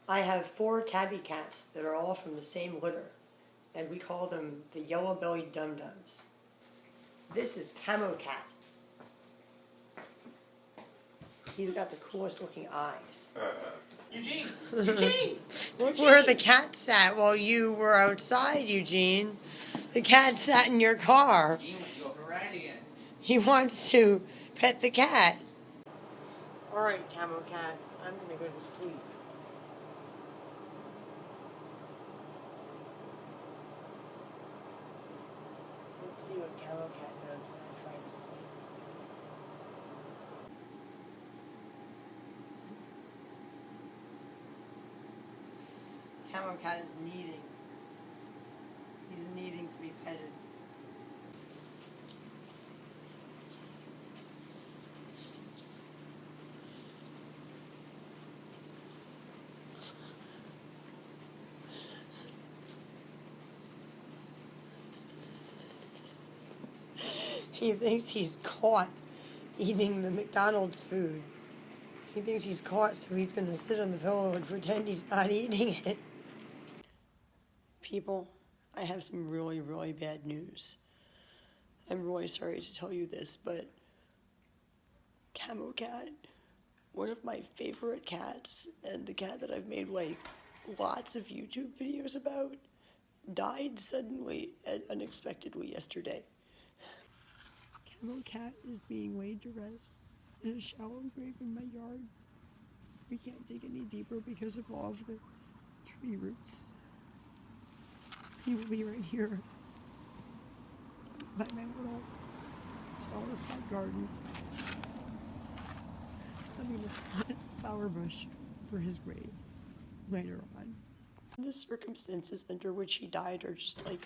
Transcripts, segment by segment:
I have 4 tabby cats that are all from the same litter, and we call them the yellow-bellied dum-dums. This is Camo Cat. He's got the coolest looking eyes. Eugene! Eugene! Look where the cat sat while you were outside, Eugene. The cat sat in your car. Eugene wants to go for a ride again. He wants to pet the cat. Alright, Camo Cat, I'm gonna go to sleep. Let's see what Camo Cat does when I try to sleep. Camo Cat is needing. He's needing to be petted. He thinks he's caught eating the McDonald's food. He thinks he's caught, so he's going to sit on the pillow and pretend he's not eating it. People, I have some really, really bad news. I'm really sorry to tell you this, but Camo Cat, one of my favorite cats, and the cat that I've made like lots of YouTube videos about, died suddenly and unexpectedly yesterday. Camo Cat is being laid to rest in a shallow grave in my yard. We can't dig any deeper because of all of the tree roots. He will be right here by my little flower pot garden. I'm going to plant a flower bush for his grave later on. The circumstances under which he died are just like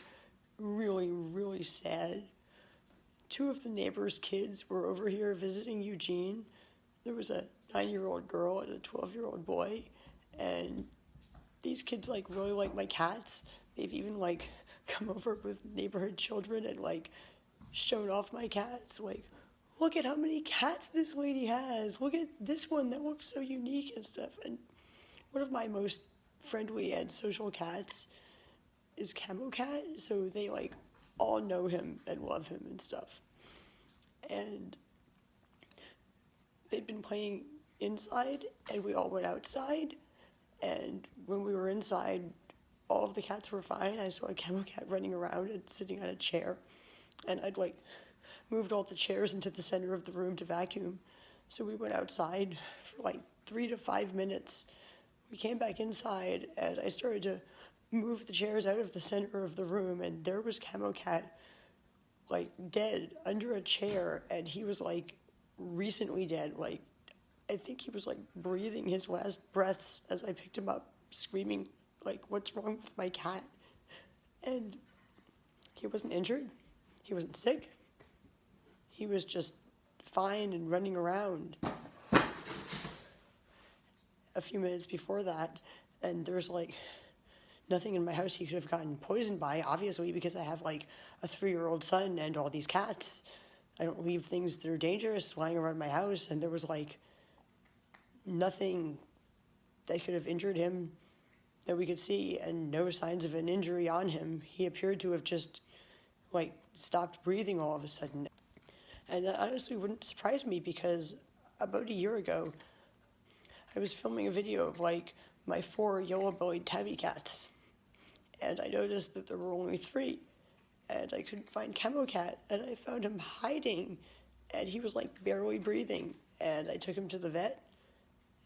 really, really sad. 2 of the neighbors' kids were over here visiting Eugene. There was a 9-year-old girl and a 12-year-old boy, and these kids like really like my cats. They've even like come over with neighborhood children and like shown off my cats. Like, look at how many cats this lady has. Look at this one that looks so unique and stuff. And one of my most friendly and social cats is Camo Cat, so they like all know him and love him and stuff. And they'd been playing inside, and we all went outside. And when we were inside, all of the cats were fine. I saw a Camo Cat running around and sitting on a chair. And I'd like moved all the chairs into the center of the room to vacuum. So we went outside for like 3 to 5 minutes. We came back inside, and I started to move the chairs out of the center of the room, and there was Camo Cat like dead under a chair, and he was like recently dead. Like, I think he was like breathing his last breaths as I picked him up, screaming like, what's wrong with my cat? And he wasn't injured, he wasn't sick, he was just fine and running around. A few minutes before that, and there's like nothing in my house he could have gotten poisoned by, obviously, because I have like a 3-year-old son and all these cats. I don't leave things that are dangerous lying around my house, and there was like nothing that could have injured him that we could see, and no signs of an injury on him. He appeared to have just like stopped breathing all of a sudden. And that honestly wouldn't surprise me, because about a year ago I was filming a video of like my 4 yellow-bellied tabby cats, and I noticed that there were only 3, and I couldn't find Camo Cat, and I found him hiding, and he was like barely breathing, and I took him to the vet,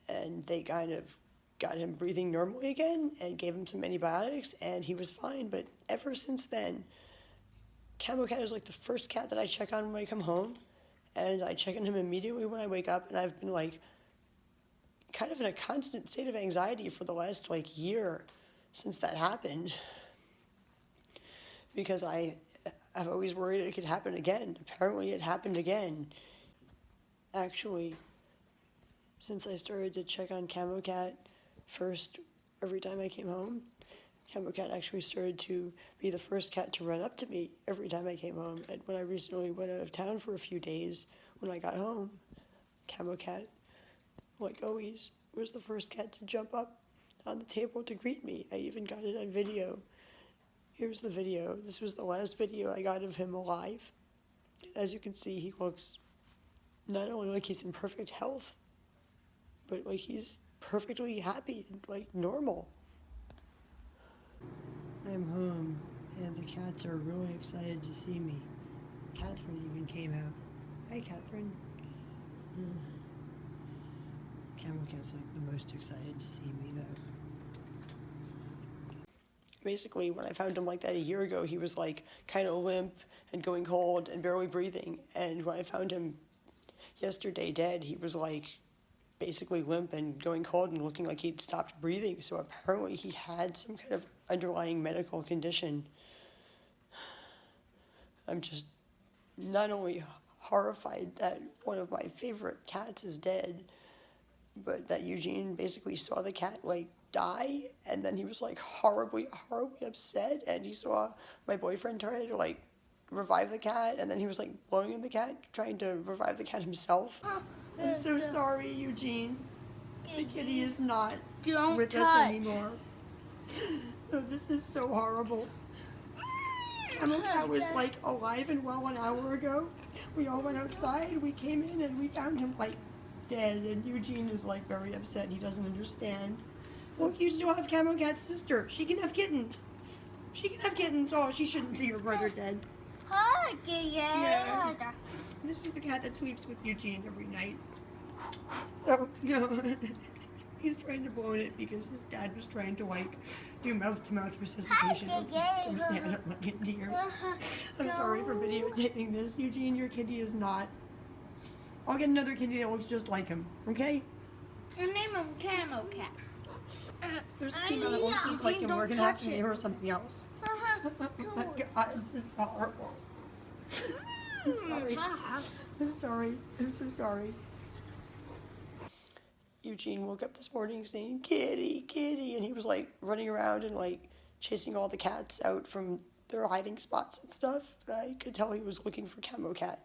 and they kind of got him breathing normally again and gave him some antibiotics, and he was fine. But ever since then, Camo Cat is like the first cat that I check on when I come home, and I check on him immediately when I wake up, and I've been like kind of in a constant state of anxiety for the last like year since that happened, because I've always worried it could happen again. Apparently it happened again. Actually, since I started to check on Camo Cat first every time I came home, Camo Cat actually started to be the first cat to run up to me every time I came home. And when I recently went out of town for a few days, when I got home, Camo Cat, like always, was the first cat to jump up on the table to greet me. I even got it on video. Here's the video. This was the last video I got of him alive. As you can see, he looks not only like he's in perfect health, but like he's perfectly happy and like normal. I'm home, and the cats are really excited to see me. Catherine even came out. Hi, Catherine. Camel Cat's like the most excited to see me, though. Basically, when I found him like that a year ago, he was like kind of limp and going cold and barely breathing. And when I found him yesterday dead, he was like basically limp and going cold and looking like he'd stopped breathing. So apparently he had some kind of underlying medical condition. I'm just not only horrified that one of my favorite cats is dead, but that Eugene basically saw the cat like die, and then he was like horribly upset, and he saw my boyfriend try to like revive the cat, and then he was like blowing in the cat, trying to revive the cat himself. I'm so sorry, Eugene. The kitty is not with us anymore. So this is so horrible. Camel Cat was like alive and well an hour ago. We all went outside, we came in, and we found him like dead, and Eugene is like very upset. He doesn't understand. Look, you still have Camel Cat's sister. She can have kittens. She can have kittens. Oh, she shouldn't see her brother dead. Yeah. This is the cat that sleeps with Eugene every night. So, no, he's trying to blow in it because his dad was trying to like do mouth-to-mouth resuscitation. It's so sad. I'm like in tears. I'm sorry for videotaping this. Eugene, your kitty is not. I'll get another kitty that looks just like him, okay? You name him Camel Cat. There's a female that looks just like him. We're gonna have to name her something else. Oh my God, this is horrible. I'm sorry. I'm sorry. I'm so sorry. Eugene woke up this morning saying, "Kitty, kitty," and he was like running around and like chasing all the cats out from their hiding spots and stuff. I could tell he was looking for Camo Cat.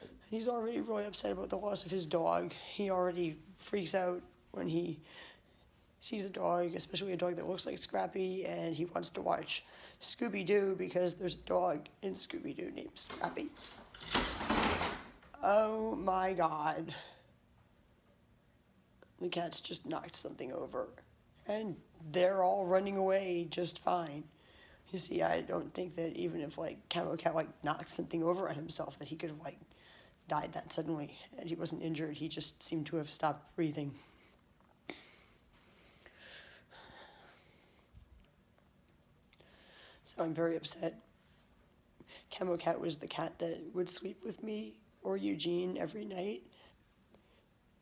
And he's already really upset about the loss of his dog. He already freaks out when he sees a dog, especially a dog that looks like Scrappy, and he wants to watch Scooby-Doo because there's a dog in Scooby-Doo named Scrappy. Oh my God. The cats just knocked something over, and they're all running away just fine. You see, I don't think that even if like Camo Cat like knocked something over on himself, that he could have like died that suddenly, and he wasn't injured. He just seemed to have stopped breathing. So I'm very upset. Camo Cat was the cat that would sleep with me or Eugene every night.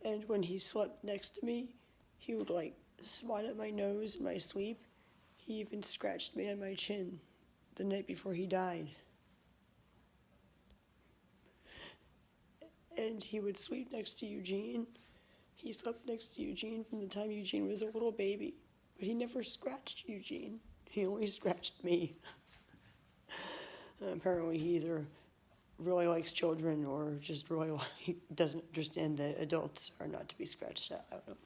And when he slept next to me, he would like swat at my nose in my sleep. He even scratched me on my chin the night before he died. And he would sleep next to Eugene. He slept next to Eugene from the time Eugene was a little baby. But he never scratched Eugene. He only scratched me. Apparently he either really likes children or just really doesn't understand that adults are not to be scratched at. I don't know.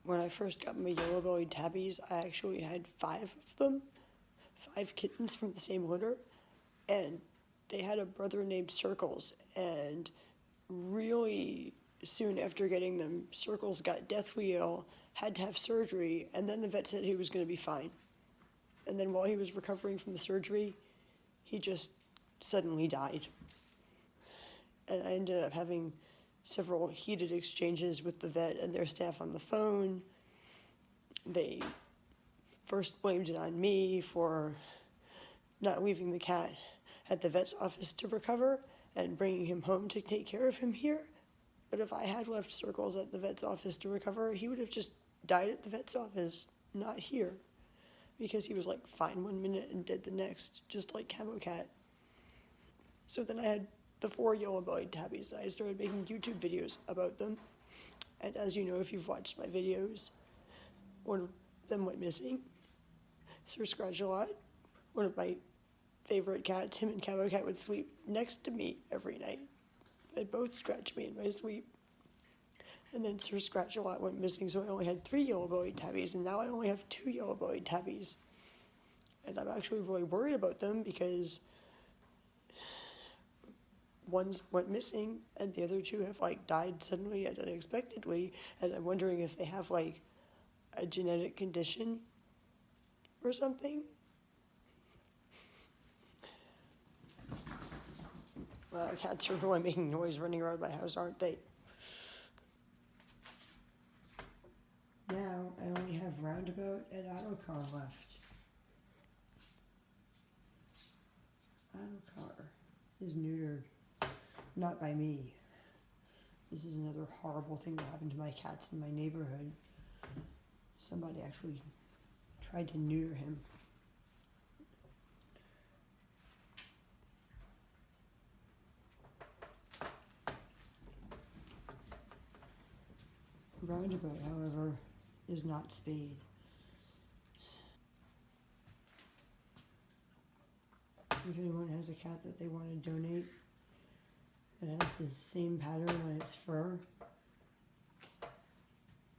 When I first got my yellow-bellied tabbies, I actually had 5 of them, 5 kittens from the same litter, and they had a brother named Circles, and really soon after getting them, Circles got death wheel, had to have surgery, and then the vet said he was going to be fine. And then while he was recovering from the surgery, he just suddenly died. And I ended up having several heated exchanges with the vet and their staff on the phone. They first blamed it on me for not leaving the cat at the vet's office to recover and bringing him home to take care of him here. But if I had left Circles at the vet's office to recover, he would have just died at the vet's office, not here. Because he was like fine one minute and dead the next, just like Camo Cat. So then I had the 4 yellow-bellied tabbies, and I started making YouTube videos about them. And as you know, if you've watched my videos, one of them went missing. Sir Scratch-A-Lot, one of my favorite cats, him and Camo Cat would sleep next to me every night. They'd both scratch me in my sleep. And then Sir Scratch-A-Lot went missing, so I only had 3 yellow-bellied tabbies, and now I only have 2 yellow-bellied tabbies. And I'm actually really worried about them because one's went missing, and the other 2 have like died suddenly and unexpectedly, and I'm wondering if they have like a genetic condition or something. Cats are really making noise running around my house, aren't they? Now I only have Roundabout and Autocar left. Autocar is neutered. Not by me. This is another horrible thing that happened to my cats in my neighborhood. Somebody actually tried to neuter him. Roundabout, however, is not spayed. If anyone has a cat that they want to donate that has the same pattern on its fur,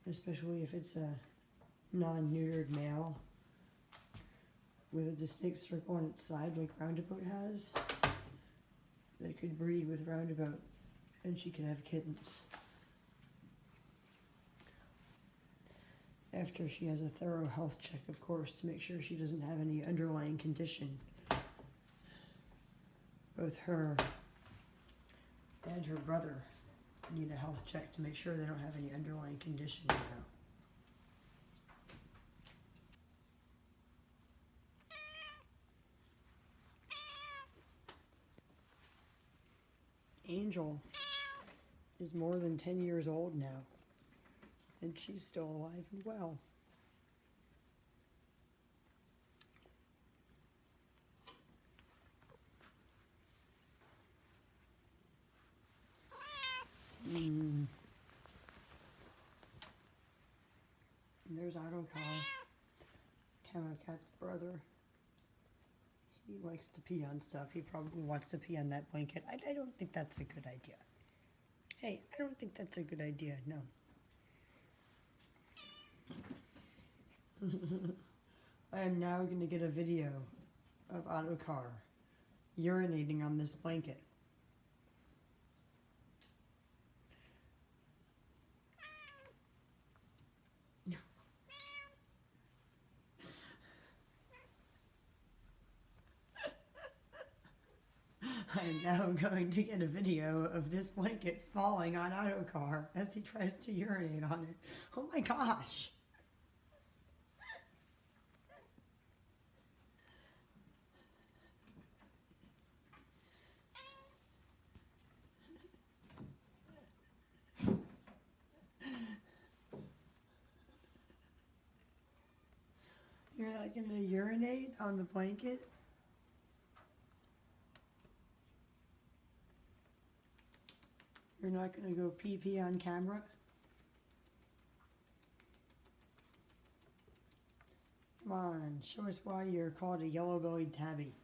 especially if it's a non-neutered male with a distinct circle on its side like Roundabout has, they could breed with Roundabout and she can have kittens. After she has a thorough health check, of course, to make sure she doesn't have any underlying condition. Both her and her brother need a health check to make sure they don't have any underlying condition now. Angel is more than 10 years old now, and she's still alive and well. And there's Autocar, Camo Cat's brother. He likes to pee on stuff. He probably wants to pee on that blanket. I don't think that's a good idea. Hey, I don't think that's a good idea, no. I am now going to get a video of Autocar urinating on this blanket. I am now going to get a video of this blanket falling on Autocar as he tries to urinate on it. Oh my gosh! You're not going to urinate on the blanket? You're not going to go pee-pee on camera? Come on, show us why you're called a yellow-bellied tabby.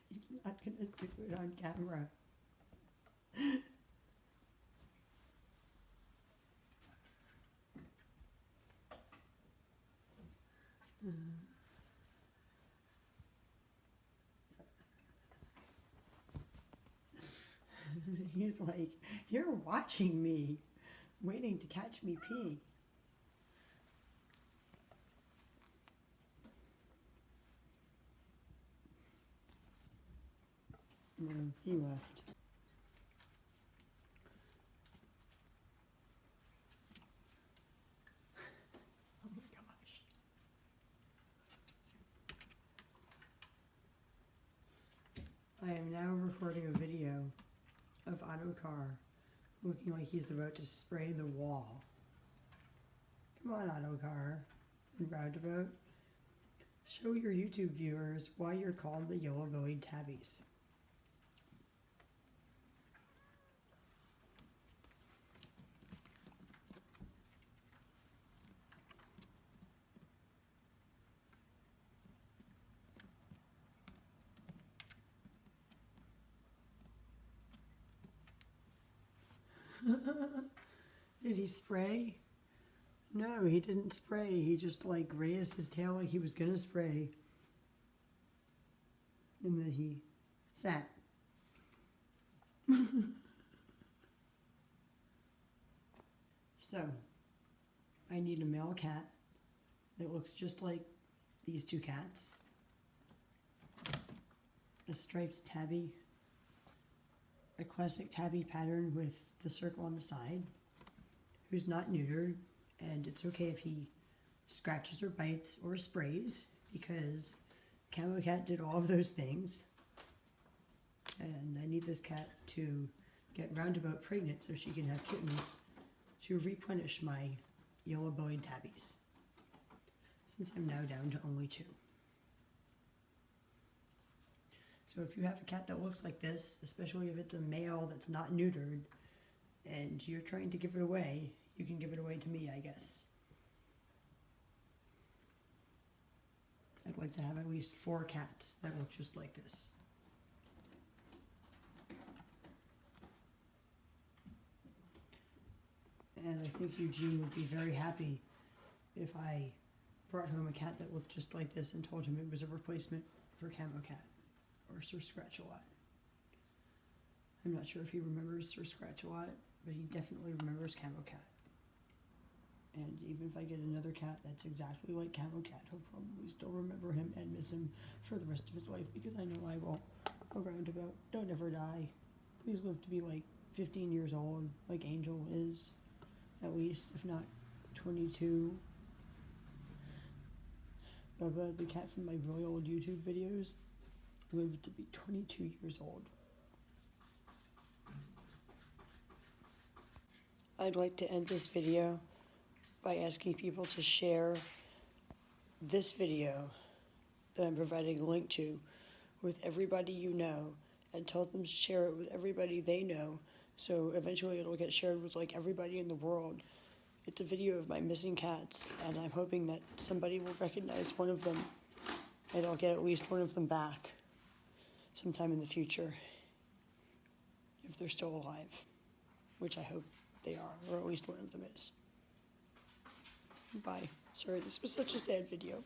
He's not going to do it on camera. He's like, you're watching me, waiting to catch me pee. No, he left. Oh my gosh. I am now recording a video of Autocar looking like he's about to spray the wall. Come on, Autocar and Roundabout. Show your YouTube viewers why you're called the yellow-bellied tabbies. Did he spray? No, he didn't spray. He just like raised his tail like he was gonna spray. And then he sat. So, I need a male cat that looks just like these two cats. A striped tabby, a classic tabby pattern with the circle on the side, who's not neutered, and it's okay if he scratches or bites or sprays, because Camo Cat did all of those things. And I need this cat to get roundabout pregnant so she can have kittens to replenish my yellow-bellied tabbies, since I'm now down to only 2. So if you have a cat that looks like this, especially if it's a male that's not neutered, and you're trying to give it away, you can give it away to me, I guess. I'd like to have at least 4 cats that look just like this. And I think Eugene would be very happy if I brought home a cat that looked just like this and told him it was a replacement for Camo Cat or Sir Scratch-A-Lot. I'm not sure if he remembers Sir Scratch-A-Lot, but he definitely remembers Camo Cat. And even if I get another cat that's exactly like Camo Cat, he'll probably still remember him and miss him for the rest of his life, because I know I will. Around about, don't ever die. Please live to be like 15 years old, like Angel is, at least, if not 22. Bubba, the cat from my really old YouTube videos, lived to be 22 years old. I'd like to end this video by asking people to share this video that I'm providing a link to with everybody you know, and tell them to share it with everybody they know, so eventually it'll get shared with like everybody in the world. It's a video of my missing cats, and I'm hoping that somebody will recognize one of them, and I'll get at least one of them back sometime in the future, if they're still alive, which I hope they are, or at least one of them is. Bye. Sorry, this was such a sad video.